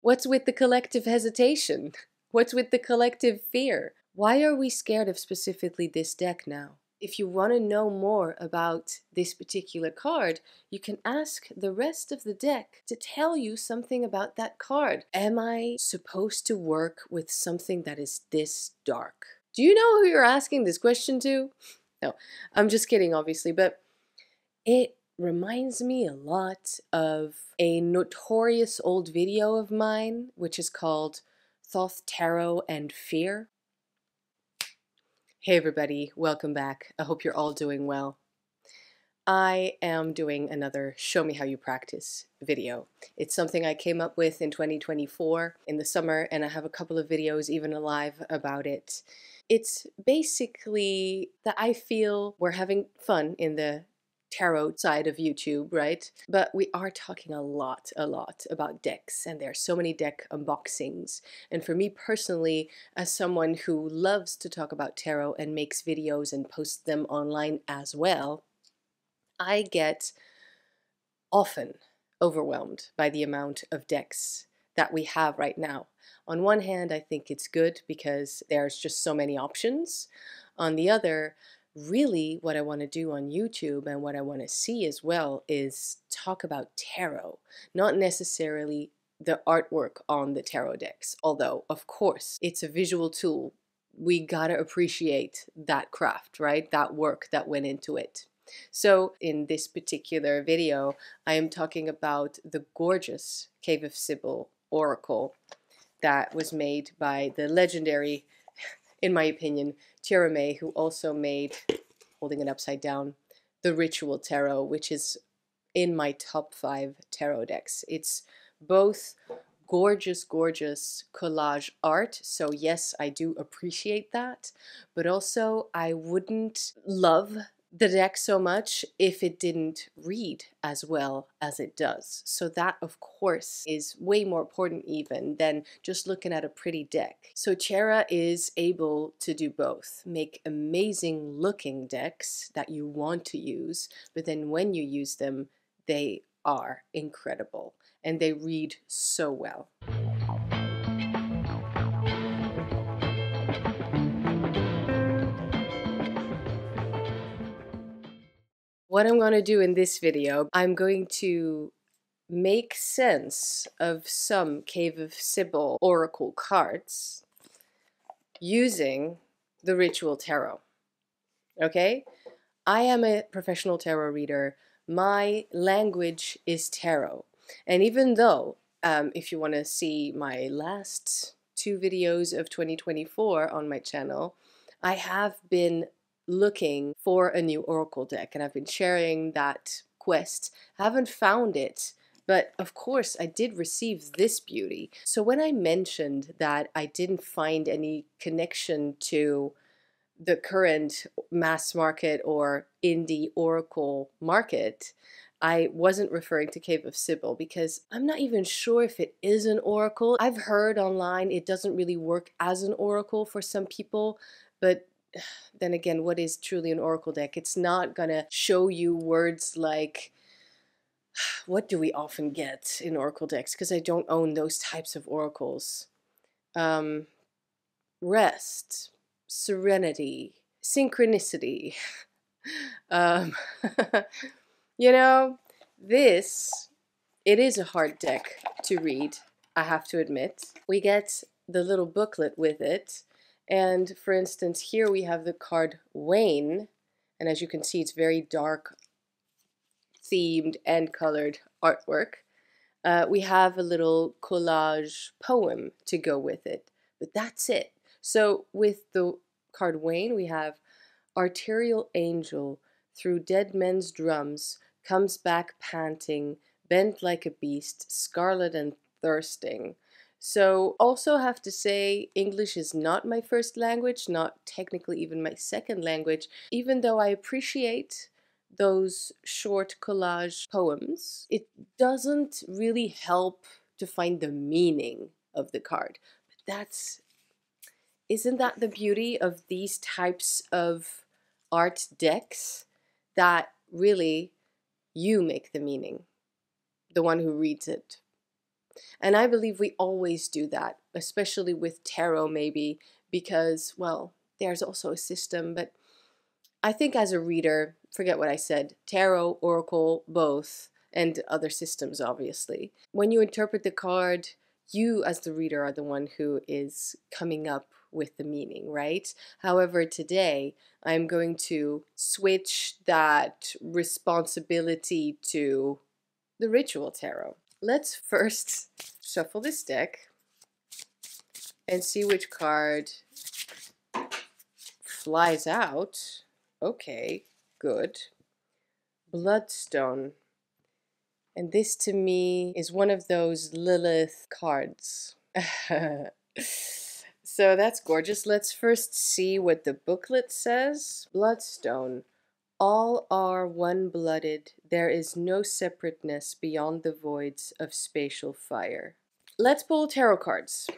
What's with the collective hesitation? What's with the collective fear? Why are we scared of specifically this deck now? If you want to know more about this particular card, you can ask the rest of the deck to tell you something about that card. Am I supposed to work with something that is this dark? Do you know who you're asking this question to? No, I'm just kidding, obviously, but it reminds me a lot of a notorious old video of mine, which is called Thoth Tarot and Fear. Hey everybody, welcome back. I hope you're all doing well. I am doing another Show Me How You Practice video. It's something I came up with in 2024 in the summer, and I have a couple of videos even alive about it. It's basically that I feel we're having fun in the tarot side of YouTube, right? But we are talking a lot about decks, and there are so many deck unboxings. And for me personally, as someone who loves to talk about tarot and makes videos and posts them online as well, I get often overwhelmed by the amount of decks that we have right now. On one hand, I think it's good because there's just so many options. On the other, really what I want to do on YouTube and what I want to see as well is talk about tarot, not necessarily the artwork on the tarot decks, although of course it's a visual tool. We gotta appreciate that craft, right? That work that went into it. So in this particular video, I am talking about the gorgeous Cave of Sybil oracle that was made by the legendary, in my opinion, Tiera May, who also made, holding it upside down, the Ritual Tarot, which is in my top 5 tarot decks. It's both gorgeous collage art, so yes, I do appreciate that, but also I wouldn't love the deck so much if it didn't read as well as it does. So that, of course, is way more important even than just looking at a pretty deck. So Tiera is able to do both. Make amazing looking decks that you want to use, but then when you use them, they are incredible and they read so well. What I'm going to do in this video, I'm going to make sense of some Cave of Sybil oracle cards using the Ritual Tarot. Okay? I am a professional tarot reader. My language is tarot. And even though, if you want to see my last 2 videos of 2024 on my channel, I have been looking for a new oracle deck, and I've been sharing that quest. I haven't found it, but of course I did receive this beauty. So when I mentioned that I didn't find any connection to the current mass market or indie oracle market, I wasn't referring to Cave of Sybil because I'm not even sure if it is an oracle. I've heard online it doesn't really work as an oracle for some people, but then again, what is truly an oracle deck? It's not gonna show you words like, what do we often get in oracle decks? Because I don't own those types of oracles. Rest, serenity, synchronicity. You know, it is a hard deck to read, I have to admit. We get the little booklet with it. And for instance, here we have the card Wayne, and as you can see, it's very dark themed and colored artwork. We have a little collage poem to go with it, but that's it. So with the card Wayne, we have arterial angel through dead men's drums, comes back panting, bent like a beast, scarlet and thirsting. So also have to say, English is not my first language, not technically even my second language, even though I appreciate those short collage poems. It doesn't really help to find the meaning of the card. But isn't that the beauty of these types of art decks? That really you make the meaning, the one who reads it. And I believe we always do that, especially with tarot maybe, because, well, there's also a system, but I think as a reader, forget what I said, tarot, oracle, both, and other systems, obviously. When you interpret the card, you as the reader are the one who is coming up with the meaning, right? However, today I'm going to switch that responsibility to the ritual tarot. Let's first shuffle this deck and see which card flies out. Okay, good. Bloodstone. And this to me is one of those Lilith cards. So that's gorgeous. Let's first see what the booklet says. Bloodstone. All are one-blooded. There is no separateness beyond the voids of spatial fire. Let's pull tarot cards.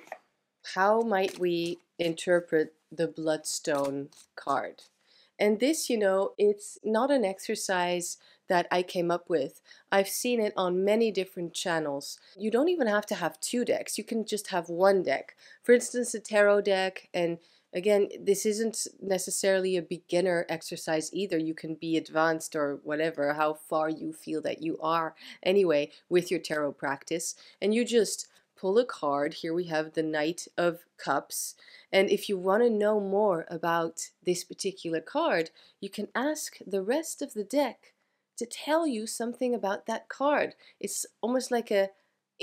How might we interpret the Bloodstone card? And this, you know, it's not an exercise that I came up with. I've seen it on many different channels. You don't even have to have two decks. You can just have one deck. For instance, a tarot deck. And again, this isn't necessarily a beginner exercise either. You can be advanced or whatever, how far you feel that you are anyway with your tarot practice. And you just pull a card. Here we have the Knight of Cups. And if you want to know more about this particular card, you can ask the rest of the deck to tell you something about that card. It's almost like a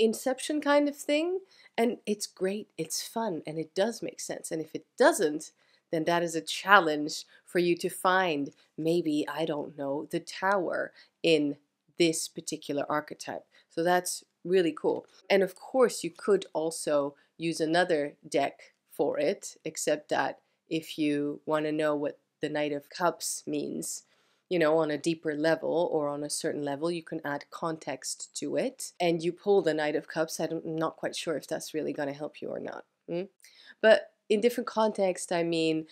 Inception kind of thing, and it's great, it's fun, and it does make sense. And if it doesn't, then that is a challenge for you to find maybe, I don't know, the Tower in this particular archetype. So that's really cool. And of course, you could also use another deck for it, except that if you want to know what the Knight of Cups means, you know, on a deeper level or on a certain level, you can add context to it. And you pull the Knight of Cups. I'm not quite sure if that's really going to help you or not. But in different contexts, I mean,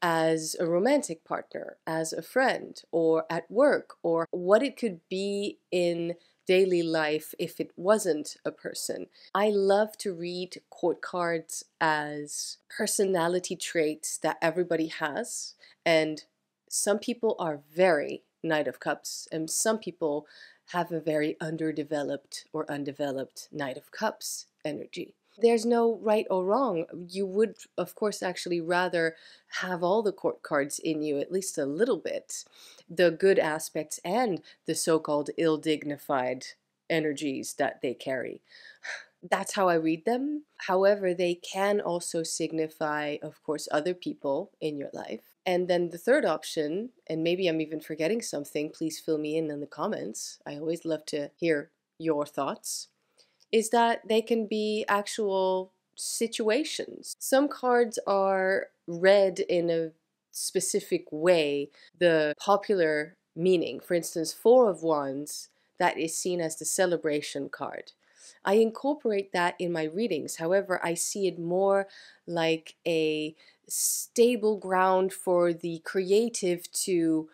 as a romantic partner, as a friend, or at work, or what it could be in daily life if it wasn't a person. I love to read court cards as personality traits that everybody has, and some people are very Knight of Cups, and some people have a very underdeveloped or undeveloped Knight of Cups energy. There's no right or wrong. You would, of course, actually rather have all the court cards in you, at least a little bit. The good aspects and the so-called ill-dignified energies that they carry. That's how I read them. However, they can also signify, of course, other people in your life. And then the third option, and maybe I'm even forgetting something, please fill me in the comments. I always love to hear your thoughts. Is that they can be actual situations. Some cards are read in a specific way, the popular meaning. For instance, Four of Wands, that is seen as the celebration card. I incorporate that in my readings. However, I see it more like a stable ground for the creative to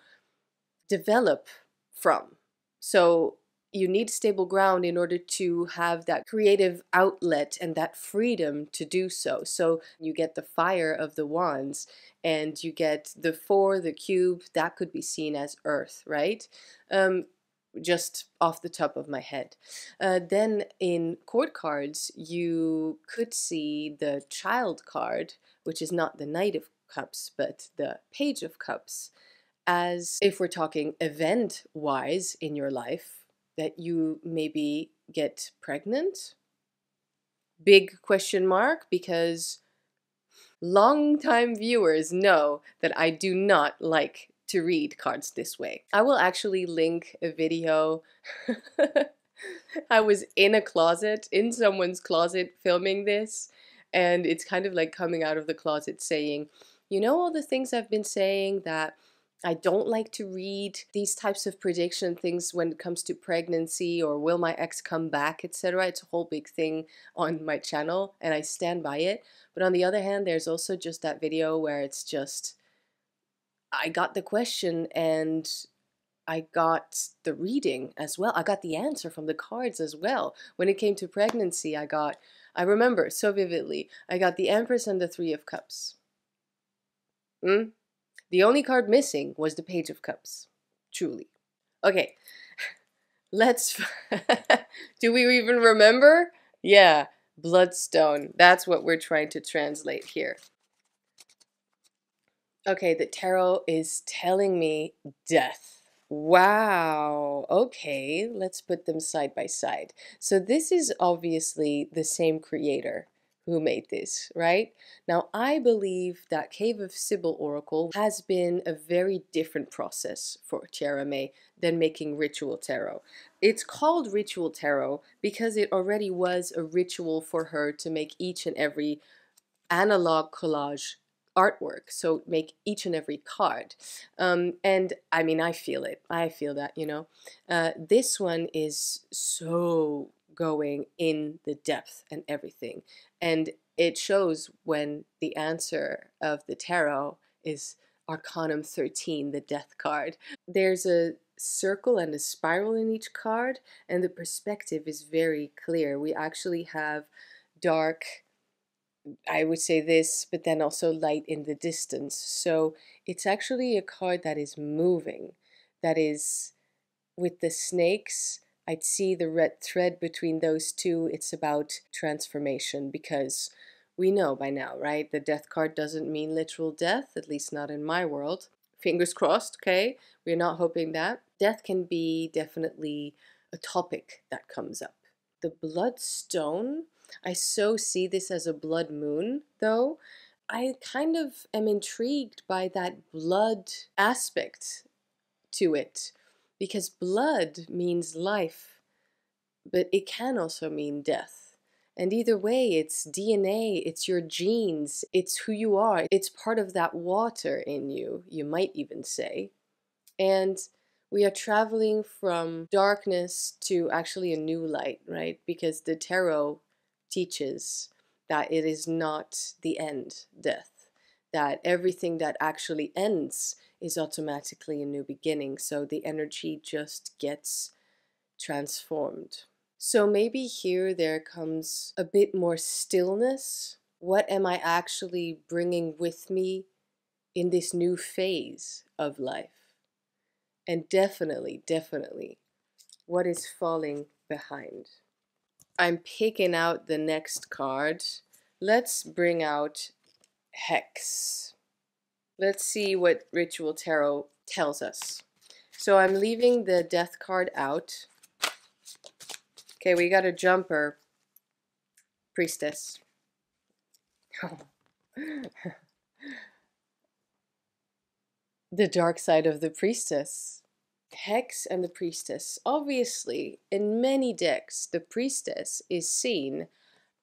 develop from. So you need stable ground in order to have that creative outlet and that freedom to do so. So you get the Fire of the Wands, and you get the Four, the Cube, that could be seen as earth, right? Just off the top of my head. Then in court cards, you could see the Child card, which is not the Knight of Cups, but the Page of Cups, as if we're talking event-wise in your life, that you maybe get pregnant? Big question mark, because long-time viewers know that I do not like to read cards this way. I will actually link a video. I was in a closet, in someone's closet, filming this, and it's kind of like coming out of the closet saying, you know, all the things I've been saying that I don't like to read these types of prediction things when it comes to pregnancy or will my ex come back, etc. It's a whole big thing on my channel and I stand by it. But on the other hand, there's also just that video where it's just, I got the question and I got the reading as well. I got the answer from the cards as well. When it came to pregnancy, I remember so vividly, I got the Empress and the Three of Cups. The only card missing was the Page of Cups. Truly. Okay, let's. Do we even remember? Yeah, Bloodstone. That's what we're trying to translate here. Okay, the tarot is telling me death. Wow. Okay, let's put them side by side. So this is obviously the same creator who made this, right? Now, I believe that Cave of Sybil Oracle has been a very different process for Tiera May than making Ritual Tarot. It's called Ritual Tarot because it already was a ritual for her to make each and every analog collage artwork, so make each and every card. And I mean, I feel it. I feel that, you know. This one is so going in the depth and everything. And it shows when the answer of the tarot is Arcanum 13, the death card. There's a circle and a spiral in each card, and the perspective is very clear. We actually have dark, I would say this, but then also light in the distance. So it's actually a card that is moving, that is, with the snakes, I'd see the red thread between those two. It's about transformation, because we know by now, right? The death card doesn't mean literal death, at least not in my world. Fingers crossed, okay? We're not hoping that. Death can be definitely a topic that comes up. The Bloodstone, I so see this as a blood moon, though. I kind of am intrigued by that blood aspect to it, because blood means life, but it can also mean death. And either way, it's DNA, it's your genes, it's who you are, it's part of that water in you, you might even say. And we are traveling from darkness to actually a new light, right? Because the tarot teaches that it is not the end, death, that everything that actually ends is automatically a new beginning. So the energy just gets transformed. So maybe here there comes a bit more stillness. What am I actually bringing with me in this new phase of life? And definitely, definitely, what is falling behind? I'm picking out the next card. Let's bring out Hex. Let's see what Ritual Tarot tells us. So I'm leaving the Death card out. Okay, we got a jumper. Priestess. The dark side of the Priestess. Hex and the Priestess. Obviously, in many decks, the Priestess is seen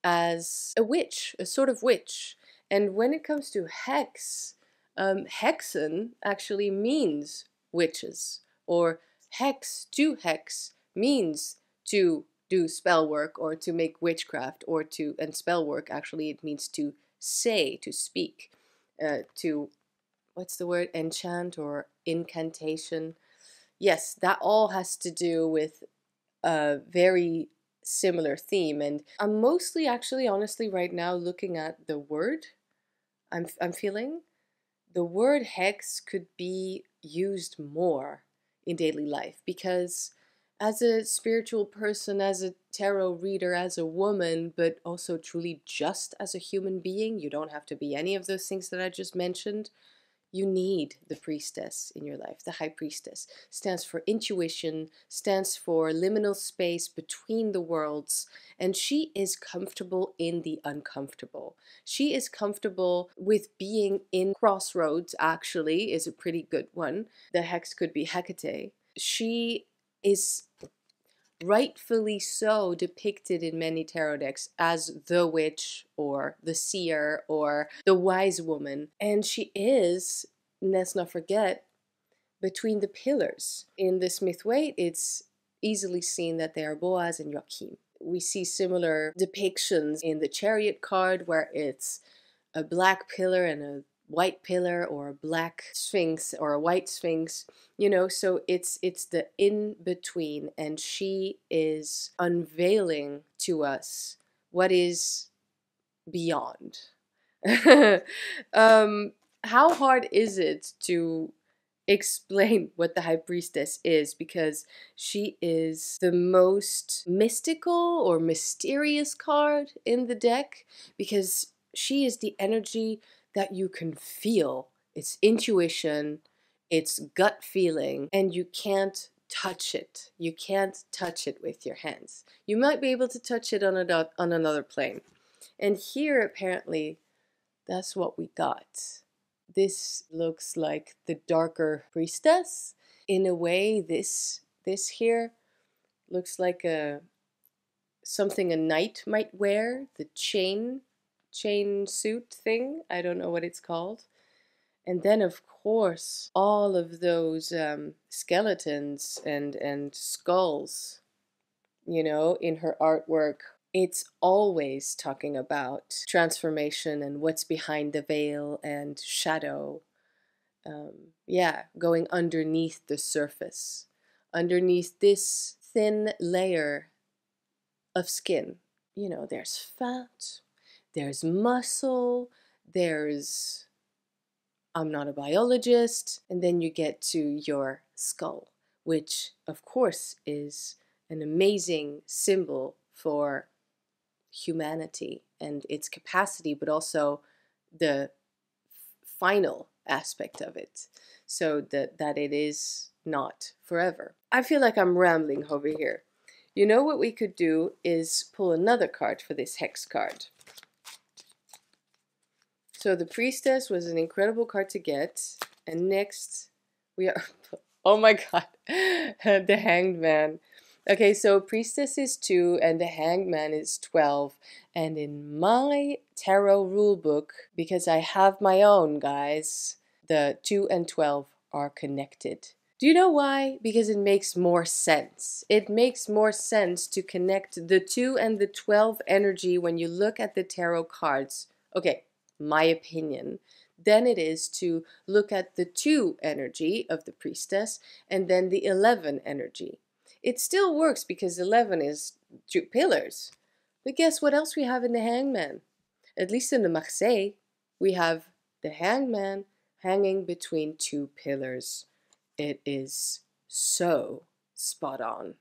as a witch, a sort of witch. And when it comes to Hex, Hexen actually means witches, or Hex to Hex means to do spell work or to make witchcraft, or to, and spell work actually it means to say, to speak, to, what's the word, enchant or incantation. Yes, that all has to do with a very similar theme. And I'm mostly actually honestly right now looking at the word. I'm feeling the word hex could be used more in daily life, because as a spiritual person, as a tarot reader, as a woman, but also truly just as a human being, you don't have to be any of those things that I just mentioned. You need the priestess in your life. The high priestess stands for intuition, stands for liminal space between the worlds, and she is comfortable in the uncomfortable. She is comfortable with being in crossroads, actually, is a pretty good one. The hex could be Hecate. She is rightfully so depicted in many tarot decks as the witch or the seer or the wise woman. And she is, let's not forget, between the pillars. In the Smith Waite, it's easily seen that they are Boaz and Joachim. We see similar depictions in the Chariot card where it's a black pillar and a white pillar or a black sphinx or a white sphinx, you know, so it's the in between, and she is unveiling to us what is beyond. How hard is it to explain what the High Priestess is? Because she is the most mystical or mysterious card in the deck, because she is the energy that you can feel. It's intuition, it's gut feeling, and you can't touch it. You can't touch it with your hands. You might be able to touch it on another plane. And here, apparently, that's what we got. This looks like the darker priestess. In a way, this here looks like something a knight might wear. The chain suit thing. I don't know what it's called. And then, of course, all of those skeletons and skulls, you know, in her artwork. It's always talking about transformation and what's behind the veil and shadow. Yeah, going underneath the surface, underneath this thin layer of skin. You know, there's fat, there's muscle, there's, I'm not a biologist, and then you get to your skull, which of course is an amazing symbol for humanity and its capacity, but also the final aspect of it, so that it is not forever. I feel like I'm rambling over here. You know what we could do is pull another card for this hex card. So the Priestess was an incredible card to get, and next we are oh my god, the Hanged Man. Okay, so Priestess is 2 and the Hanged Man is 12. And in my tarot rule book, because I have my own, guys, the 2 and 12 are connected. Do you know why? Because it makes more sense. It makes more sense to connect the 2 and the 12 energy when you look at the tarot cards. Okay, my opinion. Than it is to look at the 2 energy of the Priestess and then the 11 energy. It still works because 11 is 2 pillars. But guess what else we have in the Hangman? At least in the Marseille, we have the Hangman hanging between 2 pillars. It is so spot on.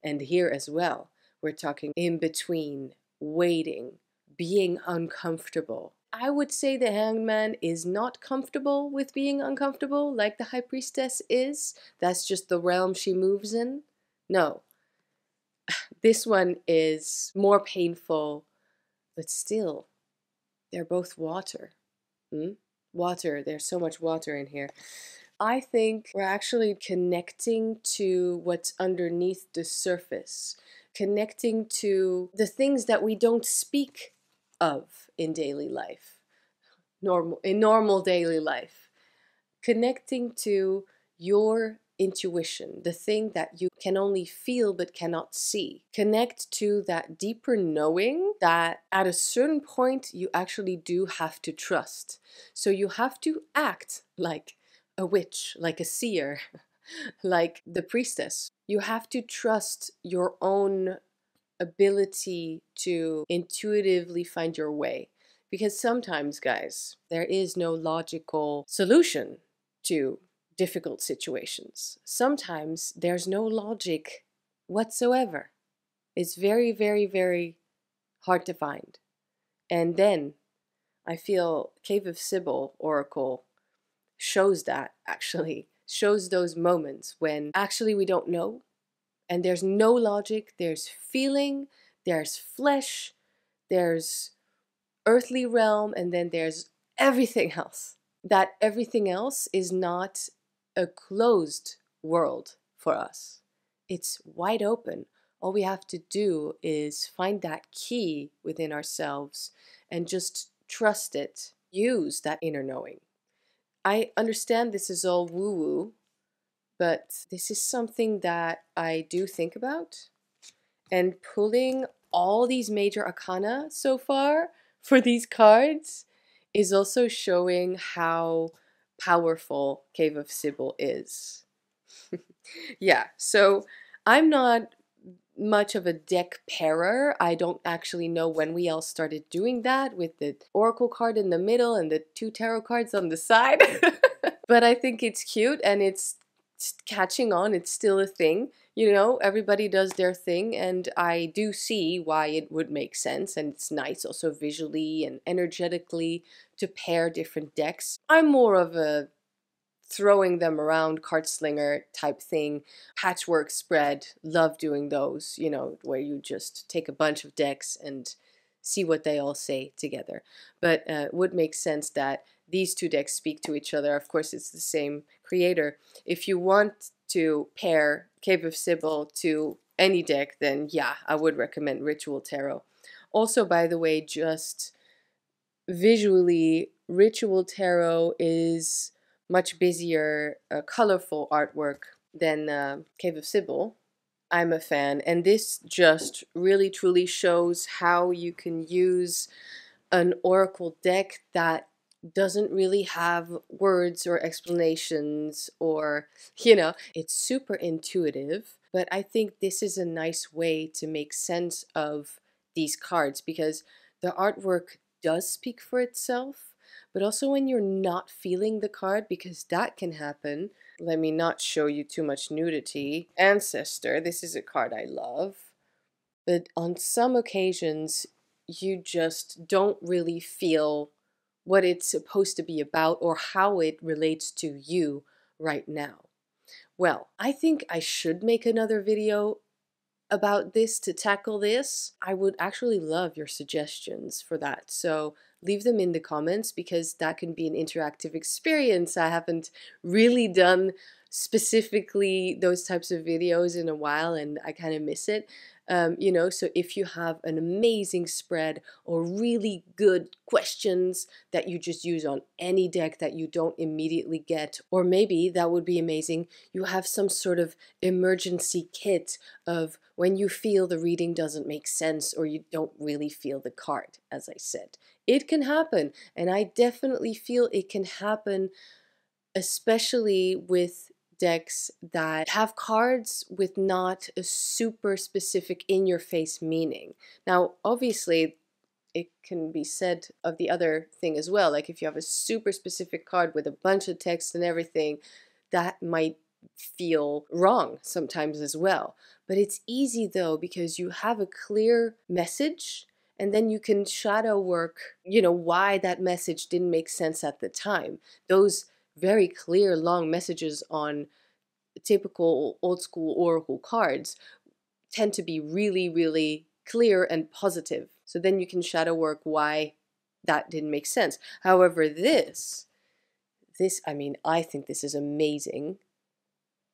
And here as well, we're talking in between, waiting, being uncomfortable. I would say the Hangman is not comfortable with being uncomfortable like the High Priestess is. That's just the realm she moves in. No, this one is more painful, but still, they're both water. Water, there's so much water in here. I think we're actually connecting to what's underneath the surface, connecting to the things that we don't speak of in daily life, in normal daily life, connecting to your intuition, the thing that you can only feel but cannot see. Connect to that deeper knowing that at a certain point you actually do have to trust. So you have to act like a witch, like a seer, like the Priestess. You have to trust your own ability to intuitively find your way. Because sometimes, guys, there is no logical solution to difficult situations. Sometimes there's no logic whatsoever. It's very, very, very hard to find. And then I feel Cave of Sybil Oracle shows that, actually, shows those moments when actually we don't know, and there's no logic, there's feeling, there's flesh, there's earthly realm, and then there's everything else. That everything else is not a closed world for us. It's wide open. All we have to do is find that key within ourselves and just trust it. Use that inner knowing. I understand this is all woo-woo, but this is something that I do think about. And pulling all these major arcana so far for these cards, is also showing how powerful Cave of Sybil is. Yeah, so I'm not much of a deck pairer. I don't actually know when we all started doing that with the oracle card in the middle and the 2 tarot cards on the side. But I think it's cute and it's catching on. It's still a thing. You know, everybody does their thing, and I do see why it would make sense, and it's nice also visually and energetically to pair different decks. I'm more of a throwing them around card slinger type thing, patchwork spread, love doing those, you know, where you just take a bunch of decks and see what they all say together. But it would make sense that these 2 decks speak to each other. Of course, it's the same creator. If you want to pair Cave of Sybil to any deck, then yeah, I would recommend Ritual Tarot. Also, by the way, just visually, Ritual Tarot is much busier, colorful artwork than Cave of Sybil. I'm a fan, and this just really truly shows how you can use an oracle deck that doesn't really have words or explanations, or, you know, it's super intuitive. But I think this is a nice way to make sense of these cards, because the artwork does speak for itself, but also when you're not feeling the card, because that can happen. Let me not show you too much nudity. Ancestor, this is a card I love. But on some occasions, you just don't really feel what it's supposed to be about or how it relates to you right now. Well, I think I should make another video about this to tackle this. I would actually love your suggestions for that. So leave them in the comments, because that can be an interactive experience. I haven't really done specifically those types of videos in a while, and I kind of miss it. You know, so if you have an amazing spread or really good questions that you just use on any deck that you don't immediately get, or maybe that would be amazing, you have some sort of emergency kit of when you feel the reading doesn't make sense or you don't really feel the card, as I said. It can happen, and I definitely feel it can happen, especially with decks that have cards with not a super specific in-your-face meaning. Now, obviously, it can be said of the other thing as well. Like if you have a super specific card with a bunch of text and everything, that might feel wrong sometimes as well. But it's easy though, because you have a clear message, and then you can shadow work, you know, why that message didn't make sense at the time. Those very clear long messages on typical old school oracle cards tend to be really, really clear and positive. So then you can shadow work why that didn't make sense. However, this, I mean, I think this is amazing,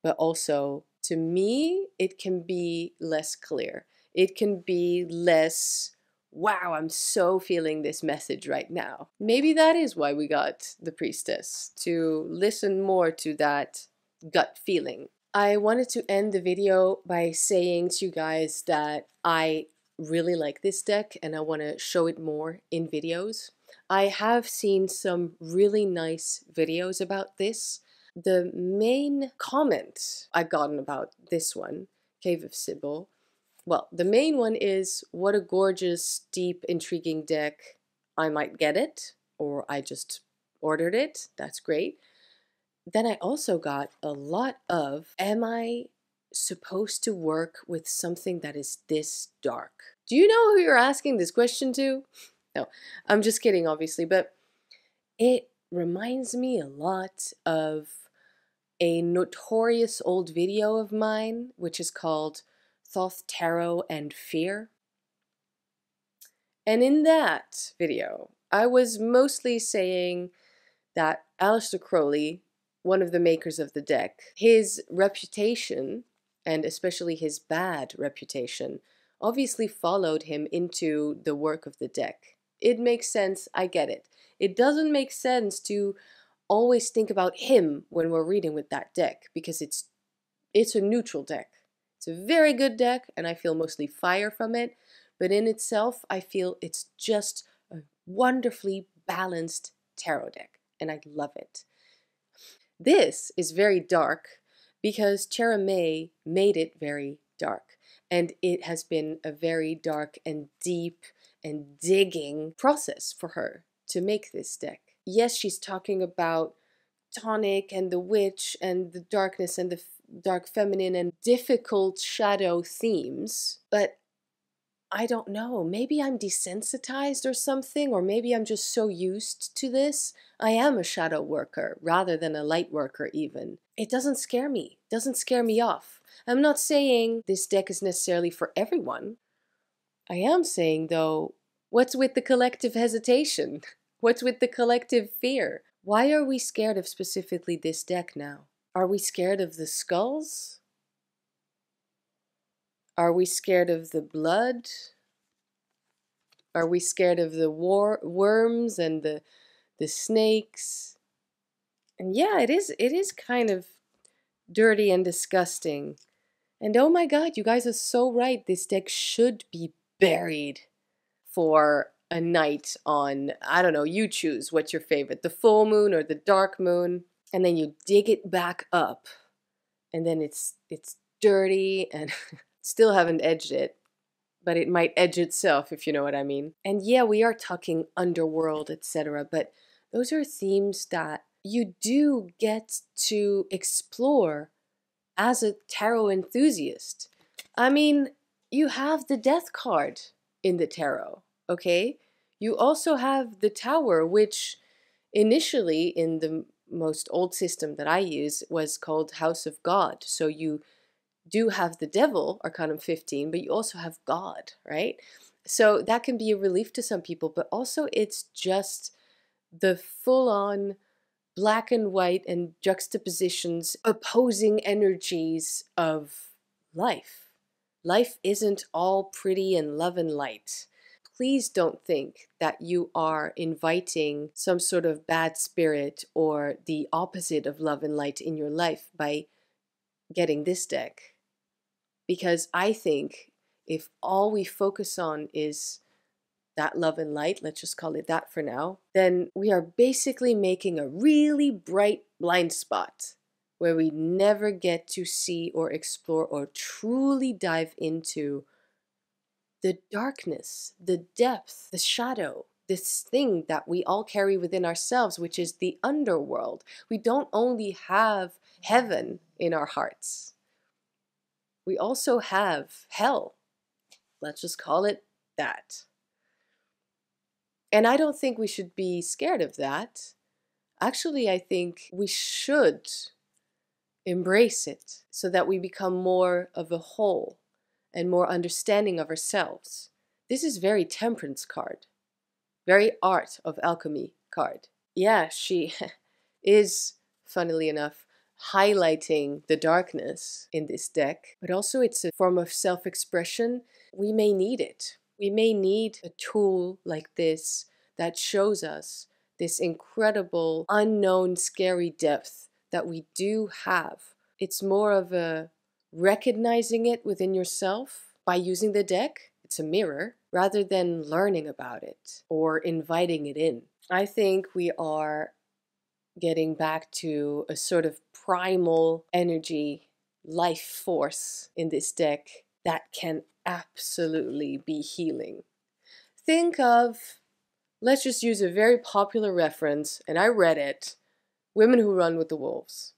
but also to me, it can be less clear. It can be less, wow, I'm so feeling this message right now. Maybe that is why we got the Priestess, to listen more to that gut feeling. I wanted to end the video by saying to you guys that I really like this deck and I want to show it more in videos. I have seen some really nice videos about this. The main comment I've gotten about this one, Cave of Sybil, well, the main one is, what a gorgeous, deep, intriguing deck. I might get it, or I just ordered it. That's great. Then I also got a lot of, am I supposed to work with something that is this dark? Do you know who you're asking this question to? No, I'm just kidding, obviously, but it reminds me a lot of a notorious old video of mine, which is called Thoth, Tarot, and Fear. And in that video, I was mostly saying that Aleister Crowley, one of the makers of the deck, his reputation, and especially his bad reputation, obviously followed him into the work of the deck. It makes sense, I get it. It doesn't make sense to always think about him when we're reading with that deck, because it's a neutral deck. It's a very good deck, and I feel mostly fire from it, but in itself, I feel it's just a wonderfully balanced tarot deck, and I love it. This is very dark because Tiera May made it very dark, and it has been a very dark and deep and digging process for her to make this deck. Yes, she's talking about tonic and the witch and the darkness and the dark feminine and difficult shadow themes, but I don't know, maybe I'm desensitized or something, or maybe I'm just so used to this. I am a shadow worker rather than a light worker even. It doesn't scare me, doesn't scare me off. I'm not saying this deck is necessarily for everyone. I am saying though, what's with the collective hesitation? What's with the collective fear? Why are we scared of specifically this deck now? Are we scared of the skulls? Are we scared of the blood? Are we scared of the worms and the snakes? And yeah, it is kind of dirty and disgusting. And oh my god, you guys are so right. This deck should be buried for a night on, I don't know, you choose what's your favorite, the full moon or the dark moon, and then you dig it back up. And then it's dirty and still haven't edged it, but it might edge itself, if you know what I mean. And yeah, we are talking underworld, etc., but those are themes that you do get to explore as a tarot enthusiast. I mean, you have the death card in the tarot, okay? You also have the tower, which initially in the most old system that I use was called House of God. So you do have the devil, Arcanum 15, but you also have God, right? So that can be a relief to some people, but also it's just the full-on black and white and juxtapositions, opposing energies of life. Life isn't all pretty and love and light. Please don't think that you are inviting some sort of bad spirit or the opposite of love and light in your life by getting this deck. Because I think if all we focus on is that love and light, let's just call it that for now, then we are basically making a really bright blind spot where we never get to see or explore or truly dive into the darkness, the depth, the shadow, this thing that we all carry within ourselves, which is the underworld. We don't only have heaven in our hearts. We also have hell. Let's just call it that. And I don't think we should be scared of that. Actually, I think we should embrace it so that we become more of a whole and more understanding of ourselves. This is very temperance card, very art of alchemy card. Yeah, she is, funnily enough, highlighting the darkness in this deck, but also it's a form of self-expression. We may need it. We may need a tool like this that shows us this incredible, unknown, scary depth that we do have. It's more of a recognizing it within yourself by using the deck. It's a mirror, rather than learning about it or inviting it in. I think we are getting back to a sort of primal energy, life force in this deck that can absolutely be healing. Think of, let's just use a very popular reference, and I read it, Women Who Run with the Wolves.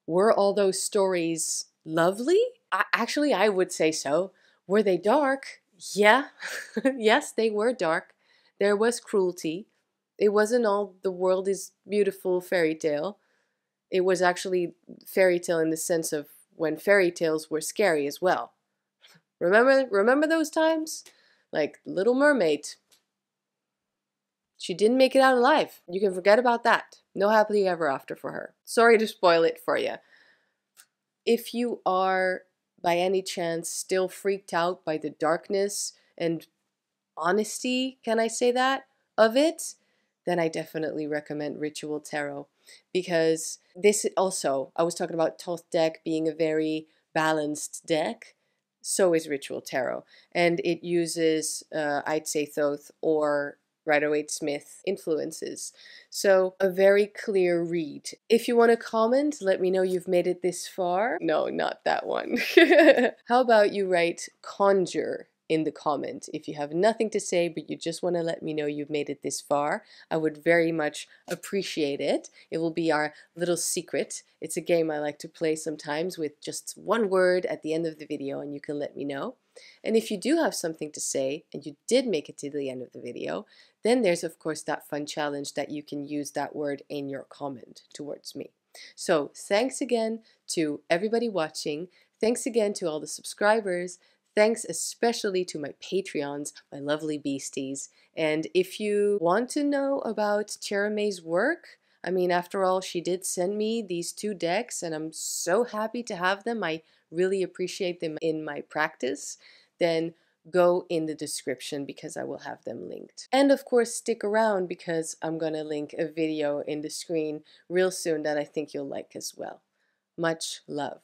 Were all those stories lovely? Actually, I would say so. Were they dark? Yeah. Yes, they were dark. There was cruelty. It wasn't all the world is beautiful fairy tale. It was actually fairy tale in the sense of when fairy tales were scary as well. Remember those times? Like Little Mermaid. She didn't make it out alive. You can forget about that. No happily ever after for her. Sorry to spoil it for you. If you are, by any chance, still freaked out by the darkness and honesty, can I say that, of it, then I definitely recommend Ritual Tarot. Because this also, I was talking about Thoth deck being a very balanced deck. So is Ritual Tarot. And it uses, I'd say Thoth or Rider-Waite-Smith influences. So a very clear read. If you want to comment, let me know you've made it this far. No, not that one. How about you write conjure in the comment if you have nothing to say but you just want to let me know you've made it this far. I would very much appreciate it. It will be our little secret. It's a game I like to play sometimes with just one word at the end of the video, and you can let me know. And if you do have something to say and you did make it to the end of the video, then there's of course that fun challenge that you can use that word in your comment towards me. So thanks again to everybody watching. Thanks again to all the subscribers. Thanks especially to my Patreons, my lovely beasties. And if you want to know about Tiera May's work, I mean, after all, she did send me these 2 decks, and I'm so happy to have them. I really appreciate them in my practice. Then go in the description because I will have them linked. And of course, stick around because I'm gonna link a video in the screen real soon that I think you'll like as well. Much love.